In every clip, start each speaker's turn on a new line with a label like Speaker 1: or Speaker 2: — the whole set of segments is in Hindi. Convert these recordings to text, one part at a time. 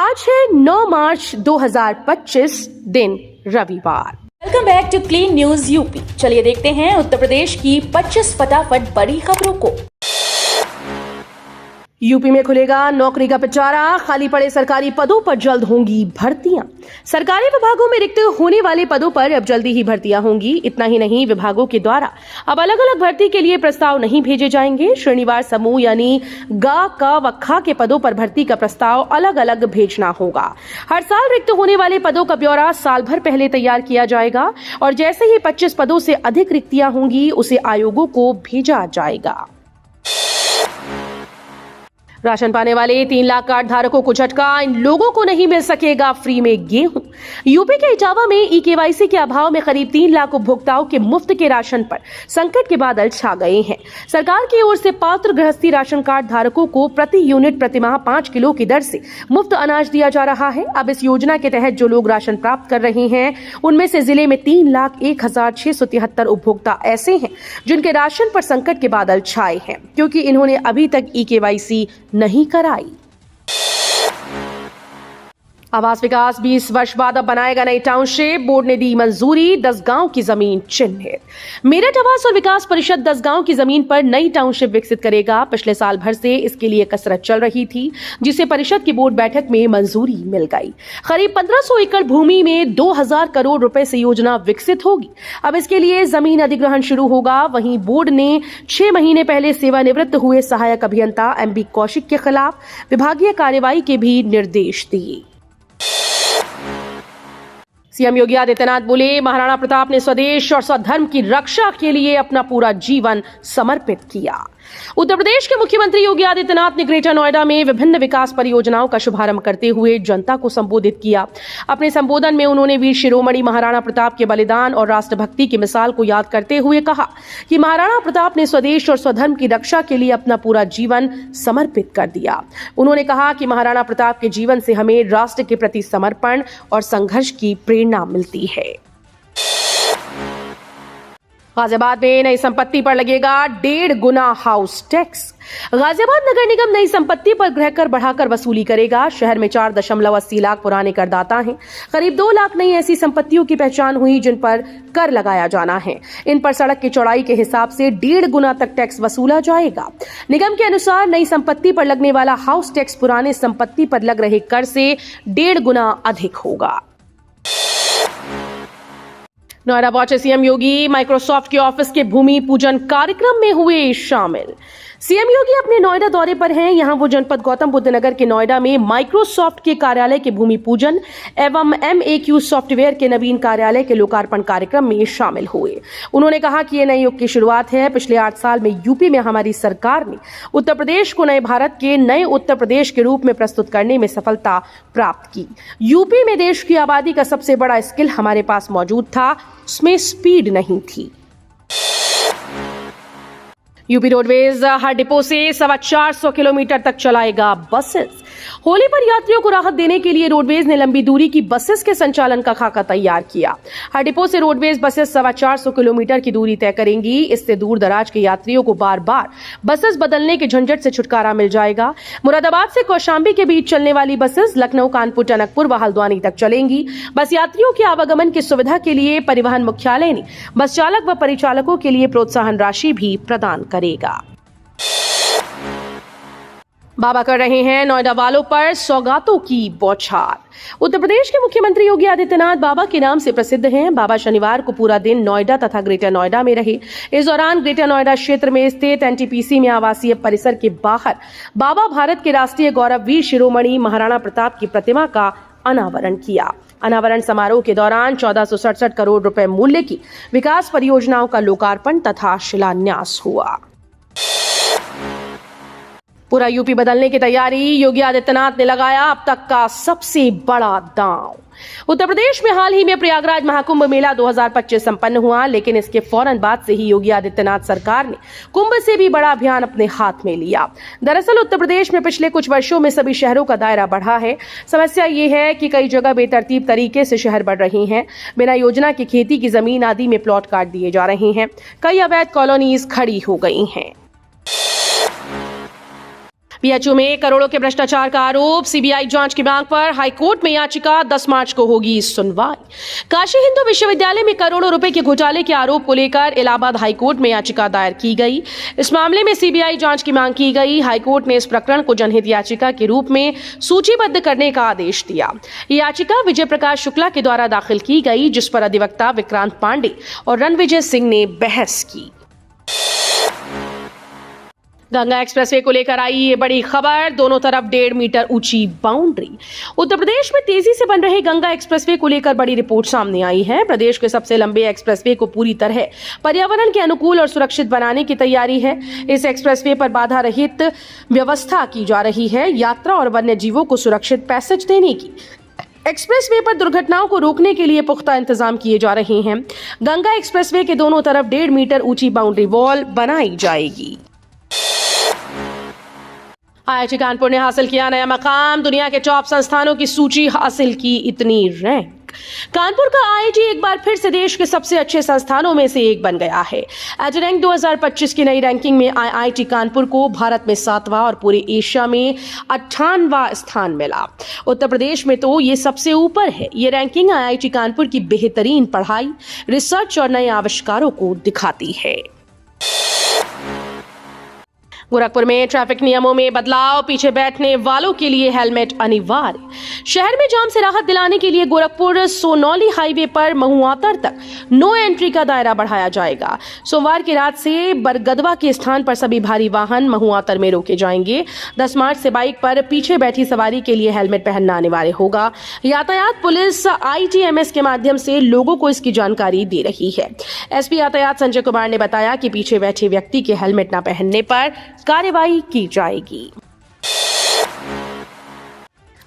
Speaker 1: आज है 9 मार्च 2025 दिन रविवार।
Speaker 2: Welcome back to clean news UP. चलिए देखते हैं उत्तर प्रदेश की 25 फटाफट बड़ी खबरों को।
Speaker 1: यूपी में खुलेगा नौकरी का पिटारा, खाली पड़े सरकारी पदों पर जल्द होंगी भर्तियां। सरकारी विभागों में रिक्त होने वाले पदों पर अब जल्दी ही भर्तियां होंगी। इतना ही नहीं, विभागों के द्वारा अब अलग अलग भर्ती के लिए प्रस्ताव नहीं भेजे जाएंगे। श्रेणीवार समूह यानी गा, क व ख के पदों पर भर्ती का प्रस्ताव अलग अलग भेजना होगा। हर साल रिक्त होने वाले पदों का ब्यौरा साल भर पहले तैयार किया जाएगा और जैसे ही 25 पदों से अधिक रिक्तियां होंगी उसे आयोगों को भेजा जाएगा। राशन पाने वाले 3 लाख कार्ड धारकों को झटका, इन लोगों को नहीं मिल सकेगा फ्री में गेहूं। यूपी के इटावा में ई-केवाईसी के अभाव में करीब 3 लाख उपभोक्ताओं के मुफ्त के राशन पर संकट के बादल छा गए हैं। सरकार की ओर से पात्र गृहस्थी राशन कार्ड धारकों को प्रति यूनिट प्रतिमाह 5 किलो की दर से मुफ्त अनाज दिया जा रहा है। अब इस योजना के तहत जो लोग राशन प्राप्त कर रहे हैं उनमें से जिले में 3,01,673 उपभोक्ता ऐसे हैं जिनके राशन पर संकट के बादल छाए हैं क्योंकि इन्होंने अभी तक ई-केवाईसी नहीं कराई। आवास विकास 20 वर्ष बाद अब बनाएगा नई टाउनशिप, बोर्ड ने दी मंजूरी। 10 गांव की जमीन चिन्हित। मेरठ आवास और विकास परिषद 10 गांव की जमीन पर नई टाउनशिप विकसित करेगा। पिछले साल भर से इसके लिए कसरत चल रही थी जिसे परिषद की बोर्ड बैठक में मंजूरी मिल गई। करीब 1500 एकड़ भूमि में 2000 करोड़ रुपए से योजना विकसित होगी। अब इसके लिए जमीन अधिग्रहण शुरू होगा। वहीं बोर्ड ने 6 महीने पहले सेवानिवृत्त हुए सहायक अभियंता MB कौशिक के खिलाफ विभागीय कार्रवाई के भी निर्देश दिए। सीएम योगी आदित्यनाथ बोले, महाराणा प्रताप ने स्वदेश और स्वधर्म की रक्षा के लिए अपना पूरा जीवन समर्पित किया। उत्तर प्रदेश के मुख्यमंत्री योगी आदित्यनाथ ने ग्रेटर नोएडा में विभिन्न विकास परियोजनाओं का शुभारंभ करते हुए जनता को संबोधित किया। अपने संबोधन में उन्होंने वीर शिरोमणि महाराणा प्रताप के बलिदान और राष्ट्रभक्ति की मिसाल को याद करते हुए कहा कि महाराणा प्रताप ने स्वदेश और स्वधर्म की रक्षा के लिए अपना पूरा जीवन समर्पित कर दिया। उन्होंने कहा कि महाराणा प्रताप के जीवन से हमें राष्ट्र के प्रति समर्पण और संघर्ष की प्रेरणा मिलती है। गाजियाबाद में नई संपत्ति पर लगेगा 1.5 गुना हाउस टैक्स। गाजियाबाद नगर निगम नई संपत्ति पर गृह कर बढ़ाकर वसूली करेगा। शहर में 4.80 लाख पुराने करदाता हैं। करीब 2 लाख नई ऐसी संपत्तियों की पहचान हुई जिन पर कर लगाया जाना है। इन पर सड़क की चौड़ाई के हिसाब से 1.5 गुना तक टैक्स वसूला जाएगा। निगम के अनुसार नई संपत्ति पर लगने वाला हाउस टैक्स पुराने संपत्ति पर लग रहे कर से 1.5 गुना अधिक होगा। नोएडा पहुंचे सीएम योगी, माइक्रोसॉफ्ट के ऑफिस के भूमि पूजन कार्यक्रम में हुए शामिल। सीएम योगी अपने नोएडा दौरे पर हैं। यहां वो जनपद गौतम बुद्ध नगर के नोएडा में माइक्रोसॉफ्ट के कार्यालय के भूमि पूजन एवं MAQ सॉफ्टवेयर के नवीन कार्यालय के लोकार्पण कार्यक्रम में शामिल हुए। उन्होंने कहा कि ये नए युग की शुरुआत है। पिछले 8 साल में यूपी में हमारी सरकार ने उत्तर प्रदेश को नए भारत के नए उत्तर प्रदेश के रूप में प्रस्तुत करने में सफलता प्राप्त की। यूपी में देश की आबादी का सबसे बड़ा स्किल हमारे पास मौजूद था, उसमें स्पीड नहीं थी। यूपी रोडवेज हर डिपो से 425 किलोमीटर तक चलाएगा बसेस। होली पर यात्रियों को राहत देने के लिए रोडवेज ने लंबी दूरी की बसेस के संचालन का खाका तैयार किया। हर डिपो से रोडवेज बसेस 425 किलोमीटर की दूरी तय करेंगी। इससे दूर दराज के यात्रियों को बार बार बसेस बदलने के झंझट से छुटकारा मिल जाएगा। मुरादाबाद से कौशाम्बी के बीच चलने वाली बसेस लखनऊ, कानपुर, टनकपुर व हल्द्वानी तक चलेंगी। बस यात्रियों के आवागमन की सुविधा के लिए परिवहन मुख्यालय ने बस चालक व परिचालकों के लिए प्रोत्साहन राशि भी प्रदान करेगा। बाबा कर रहे हैं नोएडा वालों पर सौगातों की बौछार। उत्तर प्रदेश के मुख्यमंत्री योगी आदित्यनाथ बाबा के नाम से प्रसिद्ध हैं। बाबा शनिवार को पूरा दिन नोएडा तथा ग्रेटर नोएडा में रहे। इस दौरान ग्रेटर नोएडा क्षेत्र में स्थित NTPC में आवासीय परिसर के बाहर बाबा भारत के राष्ट्रीय गौरव वीर शिरोमणि महाराणा प्रताप की प्रतिमा का अनावरण किया। अनावरण समारोह के दौरान 1467 करोड़ रुपए मूल्य की विकास परियोजनाओं का लोकार्पण तथा शिलान्यास हुआ। पूरा यूपी बदलने की तैयारी, योगी आदित्यनाथ ने लगाया अब तक का सबसे बड़ा दांव। उत्तर प्रदेश में हाल ही में प्रयागराज महाकुंभ मेला 2025 संपन्न हुआ, लेकिन इसके फौरन बाद से ही योगी आदित्यनाथ सरकार ने कुंभ से भी बड़ा अभियान अपने हाथ में लिया। दरअसल उत्तर प्रदेश में पिछले कुछ वर्षों में सभी शहरों का दायरा बढ़ा है। समस्या ये है कि कई जगह बेतरतीब तरीके से शहर बढ़ रहे हैं। बिना योजना की खेती की जमीन आदि में प्लॉट काट दिए जा रहे हैं। कई अवैध कॉलोनीज खड़ी हो गई हैं। बीएचयू में करोड़ों के भ्रष्टाचार का आरोप, सीबीआई जांच की मांग पर हाईकोर्ट में याचिका, 10 मार्च को होगी सुनवाई। काशी हिंदू विश्वविद्यालय में करोड़ों रुपए के घोटाले के आरोप को लेकर इलाहाबाद हाईकोर्ट में याचिका दायर की गई। इस मामले में सीबीआई जांच की मांग की गई। हाईकोर्ट ने इस प्रकरण को जनहित याचिका के रूप में सूचीबद्ध करने का आदेश दिया। याचिका विजय प्रकाश शुक्ला के द्वारा दाखिल की गई, जिस पर अधिवक्ता विक्रांत पांडे और रणविजय सिंह ने बहस की। गंगा एक्सप्रेसवे को लेकर आई ये बड़ी खबर, दोनों तरफ 1.5 मीटर ऊंची बाउंड्री। उत्तर प्रदेश में तेजी से बन रहे गंगा एक्सप्रेसवे को लेकर बड़ी रिपोर्ट सामने आई है। प्रदेश के सबसे लंबे एक्सप्रेसवे को पूरी तरह पर्यावरण के अनुकूल और सुरक्षित बनाने की तैयारी है। इस एक्सप्रेसवे पर बाधा रहित व्यवस्था की जा रही है। यात्रा और वन्य जीवों को सुरक्षित पैसेज देने की, एक्सप्रेसवे पर दुर्घटनाओं को रोकने के लिए पुख्ता इंतजाम किए जा रहे हैं। गंगा एक्सप्रेसवे के दोनों तरफ 1.5 मीटर ऊंची बाउंड्री वॉल बनाई जाएगी। आईआईटी कानपुर ने हासिल किया नया मकाम, दुनिया के टॉप संस्थानों की सूची हासिल की इतनी रैंक। कानपुर का आईआईटी एक बार फिर से देश के सबसे अच्छे संस्थानों में से एक बन गया है। एजी रैंक 2025 की नई रैंकिंग में आईआईटी कानपुर को भारत में 7वां और पूरे एशिया में 98वां स्थान मिला। उत्तर प्रदेश में तो ये सबसे ऊपर है। ये रैंकिंग आईआईटी कानपुर की बेहतरीन पढ़ाई, रिसर्च और नए आविष्कारों को दिखाती है। गोरखपुर में ट्रैफिक नियमों में बदलाव, पीछे बैठने वालों के लिए हेलमेट अनिवार्य। शहर में जाम से राहत दिलाने के लिए गोरखपुर सोनौली हाईवे पर महुआतर तक नो एंट्री का दायरा बढ़ाया जाएगा। सोमवार की रात से बरगदवा के स्थान पर सभी भारी वाहन महुआतर में रोके जाएंगे। 10 मार्च से बाइक पर पीछे बैठी सवारी के लिए हेलमेट पहनना अनिवार्य होगा। यातायात पुलिस ITMS के माध्यम से लोगों को इसकी जानकारी दे रही है। एसपी यातायात संजय कुमार ने बताया कि पीछे बैठे व्यक्ति के हेलमेट न पहनने पर कार्रवाई की जाएगी।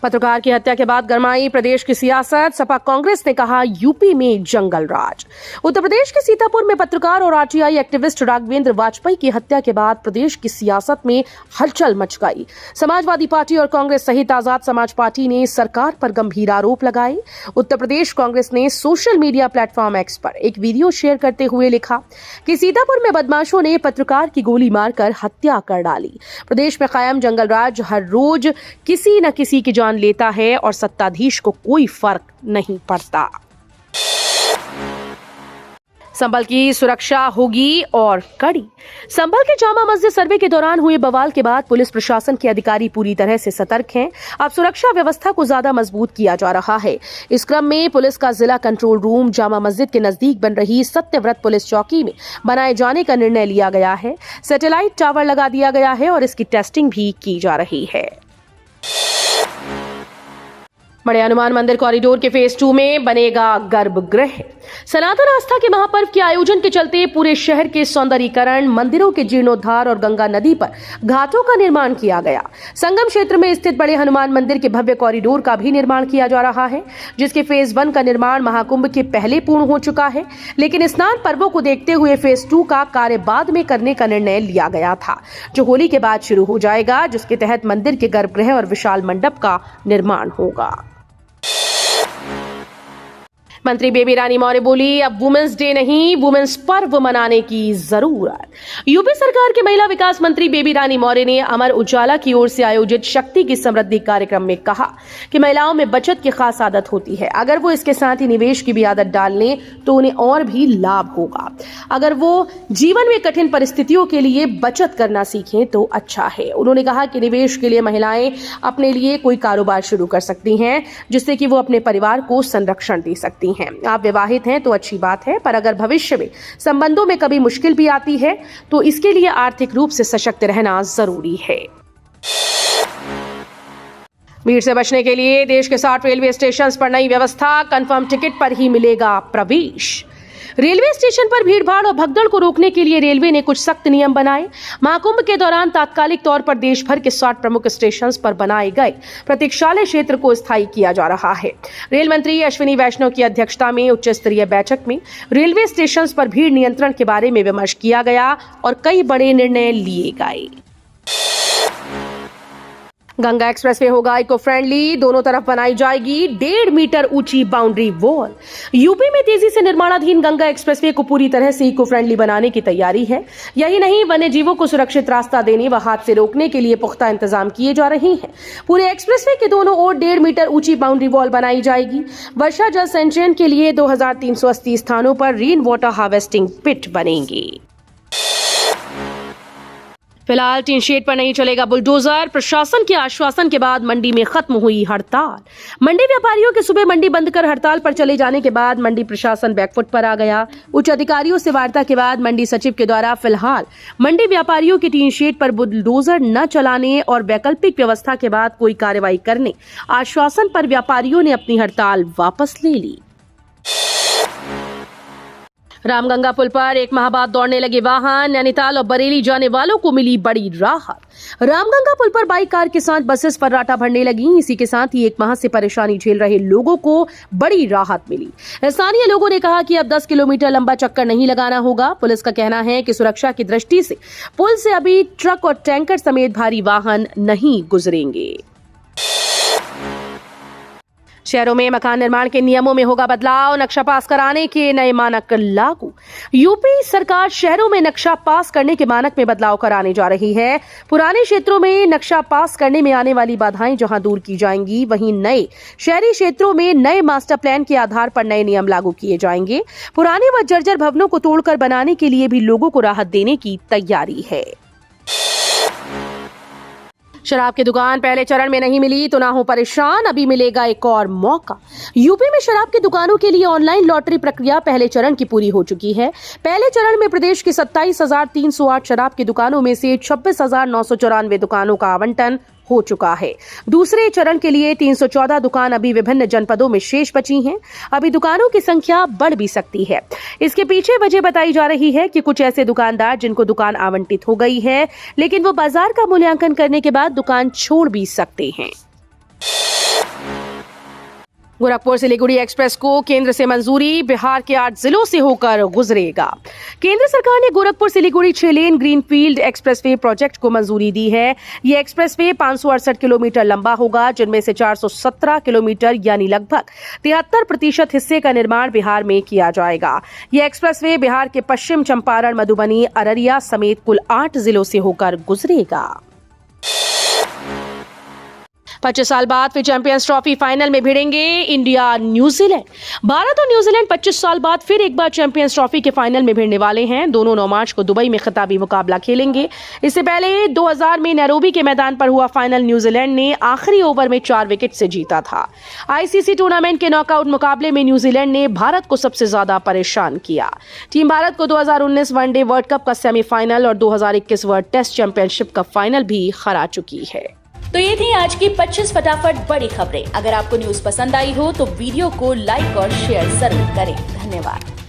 Speaker 1: पत्रकार की हत्या के बाद गरमाई प्रदेश की सियासत, सपा कांग्रेस ने कहा यूपी में जंगल राज। उत्तर प्रदेश के सीतापुर में पत्रकार और आरटीआई एक्टिविस्ट राघवेंद्र वाजपेयी की हत्या के बाद प्रदेश की सियासत में हलचल मच गई। समाजवादी पार्टी और कांग्रेस सहित आजाद समाज पार्टी ने सरकार पर गंभीर आरोप लगाए। उत्तर प्रदेश कांग्रेस ने सोशल मीडिया प्लेटफॉर्म एक्स पर एक वीडियो शेयर करते हुए लिखा कि सीतापुर में बदमाशों ने पत्रकार की गोली मारकर हत्या कर डाली। प्रदेश में कायम जंगल राज हर रोज किसी न किसी की जान लेता है और सत्ताधीश को कोई फर्क नहीं पड़ता। संभल की सुरक्षा होगी और कड़ी। संभल के जामा मस्जिद सर्वे के दौरान हुए बवाल के बाद पुलिस प्रशासन के अधिकारी पूरी तरह से सतर्क हैं। अब सुरक्षा व्यवस्था को ज्यादा मजबूत किया जा रहा है। इस क्रम में पुलिस का जिला कंट्रोल रूम जामा मस्जिद के नजदीक बन रही सत्यव्रत पुलिस चौकी में बनाए जाने का निर्णय लिया गया है। सैटेलाइट टावर लगा दिया गया है और इसकी टेस्टिंग भी की जा रही है। बड़े हनुमान मंदिर कॉरिडोर के फेज 2 में बनेगा गर्भगृह। सनातन आस्था के महापर्व के आयोजन के चलते पूरे शहर के सौंदर्यीकरण, मंदिरों के जीर्णोद्धार और गंगा नदी पर घाटों का निर्माण किया गया। संगम क्षेत्र में स्थित बड़े हनुमान मंदिर के भव्य कॉरिडोर का भी निर्माण किया जा रहा है, जिसके फेज 1 का निर्माण महाकुंभ के पहले पूर्ण हो चुका है। लेकिन स्नान पर्वों को देखते हुए फेज 2 का कार्य बाद में करने का निर्णय लिया गया था, जो होली के बाद शुरू हो जाएगा, जिसके तहत मंदिर के गर्भगृह और विशाल मंडप का निर्माण होगा। मंत्री बेबी रानी मौर्य बोली, अब वुमेन्स डे नहीं, वुमेन्स पर्व मनाने की जरूरत। यूपी सरकार के महिला विकास मंत्री बेबी रानी मौर्य ने अमर उजाला की ओर से आयोजित शक्ति की समृद्धि कार्यक्रम में कहा कि महिलाओं में बचत की खास आदत होती है। अगर वो इसके साथ ही निवेश की भी आदत डाल लें तो उन्हें और भी लाभ होगा। अगर वो जीवन में कठिन परिस्थितियों के लिए बचत करना सीखें तो अच्छा है। उन्होंने कहा कि निवेश के लिए महिलाएं अपने लिए कोई कारोबार शुरू कर सकती हैं, जिससे कि वो अपने परिवार को संरक्षण दे सकती हैं। आप विवाहित हैं तो अच्छी बात है, पर अगर भविष्य में संबंधों में कभी मुश्किल भी आती है तो इसके लिए आर्थिक रूप से सशक्त रहना जरूरी है। भीड़ से बचने के लिए देश के 60 रेलवे स्टेशन पर नई व्यवस्था, कंफर्म टिकट पर ही मिलेगा प्रवेश। रेलवे स्टेशन पर भीड़भाड़ और भगदड़ को रोकने के लिए रेलवे ने कुछ सख्त नियम बनाए। महाकुंभ के दौरान तात्कालिक तौर पर देश भर के 60 प्रमुख स्टेशन पर बनाए गए प्रतीक्षालय क्षेत्र को स्थायी किया जा रहा है। रेल मंत्री अश्विनी वैष्णव की अध्यक्षता में उच्च स्तरीय बैठक में रेलवे स्टेशन पर भीड़ नियंत्रण के बारे में विमर्श किया गया और कई बड़े निर्णय लिए गए। गंगा एक्सप्रेसवे होगा इको फ्रेंडली, दोनों तरफ बनाई जाएगी 1.5 मीटर ऊंची बाउंड्री वॉल। यूपी में तेजी से निर्माणाधीन गंगा एक्सप्रेसवे को पूरी तरह से इको फ्रेंडली बनाने की तैयारी है। यही नहीं, वन्य जीवों को सुरक्षित रास्ता देने व हादसे रोकने के लिए पुख्ता इंतजाम किए जा रहे हैं। पूरे एक्सप्रेसवे के दोनों ओर 1.5 मीटर ऊंची बाउंड्री वॉल बनाई जाएगी। वर्षा जल संचयन के लिए 2380 स्थानों पर रेन वाटर हार्वेस्टिंग पिट बनेंगी। फिलहाल टीन शेड पर नहीं चलेगा बुलडोजर। प्रशासन के आश्वासन के बाद मंडी में खत्म हुई हड़ताल। मंडी व्यापारियों के सुबह मंडी बंद कर हड़ताल पर चले जाने के बाद मंडी प्रशासन बैकफुट पर आ गया। उच्च अधिकारियों से वार्ता के बाद मंडी सचिव के द्वारा फिलहाल मंडी व्यापारियों के टीन शेड पर बुलडोजर न चलाने और वैकल्पिक व्यवस्था के बाद कोई कार्रवाई करने आश्वासन पर व्यापारियों ने अपनी हड़ताल वापस ले ली। रामगंगा पुल पर एक माह बाद दौड़ने लगे वाहन। नैनीताल और बरेली जाने वालों को मिली बड़ी राहत। रामगंगा पुल पर बाइक, कार के साथ बसेस फर्राटा भरने लगी। इसी के साथ ही एक माह से परेशानी झेल रहे लोगों को बड़ी राहत मिली। स्थानीय लोगों ने कहा कि अब 10 किलोमीटर लंबा चक्कर नहीं लगाना होगा। पुलिस का कहना है कि सुरक्षा की दृष्टि से पुल से अभी ट्रक और टैंकर समेत भारी वाहन नहीं गुजरेंगे। शहरों में मकान निर्माण के नियमों में होगा बदलाव। नक्शा पास कराने के नए मानक लागू। यूपी सरकार शहरों में नक्शा पास करने के मानक में बदलाव कराने जा रही है। पुराने क्षेत्रों में नक्शा पास करने में आने वाली बाधाएं जहां दूर की जाएंगी, वहीं नए शहरी क्षेत्रों में नए मास्टर प्लान के आधार पर नए नियम लागू किए जाएंगे। पुराने व जर्जर भवनों को तोड़कर बनाने के लिए भी लोगों को राहत देने की तैयारी है। शराब की दुकान पहले चरण में नहीं मिली तो ना हो परेशान, अभी मिलेगा एक और मौका। यूपी में शराब की दुकानों के लिए ऑनलाइन लॉटरी प्रक्रिया पहले चरण की पूरी हो चुकी है। पहले चरण में प्रदेश की 27,308 शराब की दुकानों में से 26,994 दुकानों का आवंटन हो चुका है। दूसरे चरण के लिए 314 दुकान अभी विभिन्न जनपदों में शेष बची हैं। अभी दुकानों की संख्या बढ़ भी सकती है। इसके पीछे वजह बताई जा रही है कि कुछ ऐसे दुकानदार जिनको दुकान आवंटित हो गई है, लेकिन वो बाजार का मूल्यांकन करने के बाद दुकान छोड़ भी सकते हैं। गोरखपुर सिलीगुड़ी एक्सप्रेस को केंद्र से मंजूरी। बिहार के 8 जिलों से होकर गुजरेगा। केंद्र सरकार ने Gorakhpur Siliguri 6 lane greenfield expressway project को मंजूरी दी है। यह एक्सप्रेसवे 568 किलोमीटर लंबा होगा, जिनमें से 417 किलोमीटर यानी लगभग 73% हिस्से का निर्माण बिहार में किया जाएगा। यह एक्सप्रेसवे बिहार के पश्चिम चंपारण, मधुबनी, अररिया समेत कुल 8 जिलों से होकर गुजरेगा। 25 साल बाद फिर चैंपियंस ट्रॉफी फाइनल में भिड़ेंगे इंडिया न्यूजीलैंड। भारत और न्यूजीलैंड 25 साल बाद फिर एक बार चैंपियंस ट्रॉफी के फाइनल में भिड़ने वाले हैं। दोनों 9 मार्च को दुबई में खिताबी मुकाबला खेलेंगे। इससे पहले 2000 में नैरोबी के मैदान पर हुआ फाइनल न्यूजीलैंड ने आखिरी ओवर में 4 विकेट से जीता था। आईसीसी टूर्नामेंट के नॉकआउट मुकाबले में न्यूजीलैंड ने भारत को सबसे ज्यादा परेशान किया। टीम भारत को 2019 वनडे वर्ल्ड कप का सेमीफाइनल और 2021 वर्ल्ड टेस्ट चैंपियनशिप का फाइनल भी हरा चुकी है।
Speaker 2: तो ये थी आज की 25 फटाफट बड़ी खबरें। अगर आपको न्यूज पसंद आई हो तो वीडियो को लाइक और शेयर जरूर करें। धन्यवाद।